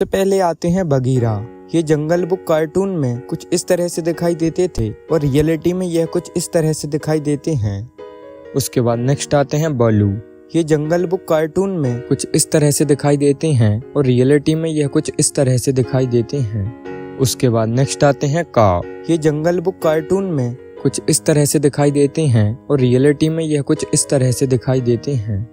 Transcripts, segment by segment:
सबसे पहले आते हैं बगीरा। ये जंगल बुक कार्टून में कुछ इस तरह से दिखाई देते थे और रियलिटी में यह कुछ इस तरह से दिखाई देते हैं। उसके बाद नेक्स्ट आते हैं बालू। ये जंगल बुक कार्टून में कुछ इस तरह से दिखाई देते हैं और रियलिटी में यह कुछ इस तरह से दिखाई देते हैं। उसके बाद नेक्स्ट आते हैं काव। ये जंगल बुक कार्टून में कुछ इस तरह से दिखाई देते हैं और रियलिटी में यह कुछ इस तरह से दिखाई देते हैं।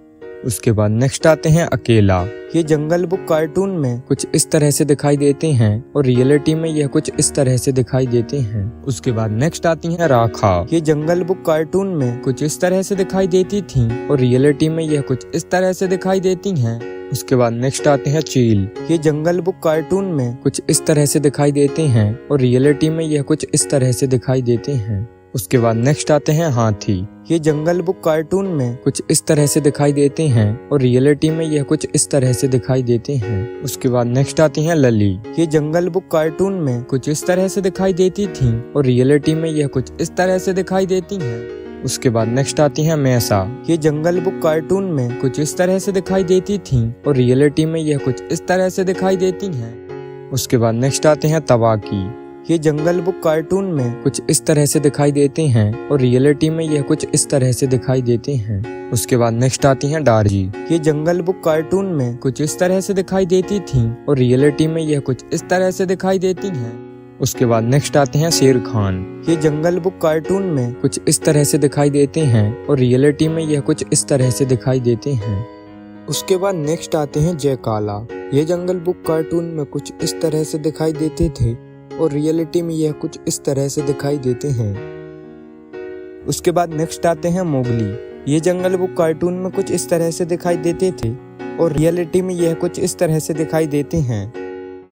उसके बाद नेक्स्ट आते हैं अकेला। ये जंगल बुक कार्टून में कुछ इस तरह से दिखाई देते हैं और रियलिटी में यह कुछ इस तरह से दिखाई देते हैं। उसके बाद नेक्स्ट आती है राखा। ये जंगल बुक कार्टून में कुछ इस तरह से दिखाई देती थी और रियलिटी में यह कुछ इस तरह से दिखाई देती हैं। उसके बाद नेक्स्ट आते हैं चील। ये जंगल बुक कार्टून में कुछ इस तरह से दिखाई देते हैं और रियलिटी में यह कुछ इस तरह से दिखाई देते हैं। उसके बाद नेक्स्ट आते हैं हाथी। ये जंगल बुक कार्टून में कुछ इस तरह से दिखाई देते हैं और रियलिटी में यह कुछ इस तरह से दिखाई देते हैं। उसके बाद नेक्स्ट आती हैं लली। ये जंगल बुक कार्टून में कुछ इस तरह से दिखाई देती थी और रियलिटी में यह कुछ इस तरह से दिखाई देती हैं। उसके बाद नेक्स्ट आती हैं मैसा। ये जंगल बुक कार्टून में कुछ इस तरह से दिखाई देती थी और रियलिटी में यह कुछ इस तरह से दिखाई देती हैं। उसके बाद नेक्स्ट आते हैं तवाकी। ये जंगल बुक कार्टून में कुछ इस तरह से दिखाई देते हैं और रियलिटी में यह कुछ इस तरह से दिखाई देते हैं। उसके बाद नेक्स्ट आती हैं डार्जी। ये जंगल बुक कार्टून में कुछ इस तरह से दिखाई देती थी और रियलिटी में यह कुछ इस तरह से दिखाई देती हैं। उसके बाद नेक्स्ट आते हैं शेर खान। ये जंगल बुक कार्टून में कुछ इस तरह से दिखाई देते हैं और रियलिटी में यह कुछ इस तरह से दिखाई देते हैं। उसके बाद नेक्स्ट आते हैं जय काला। ये जंगल बुक कार्टून में कुछ इस तरह से दिखाई देते थे और रियलिटी में यह कुछ इस तरह से दिखाई देते हैं। उसके बाद नेक्स्ट आते हैं मोगली। ये जंगल बुक कार्टून में कुछ इस तरह से दिखाई देते थे और रियलिटी में यह कुछ इस तरह से दिखाई देते हैं।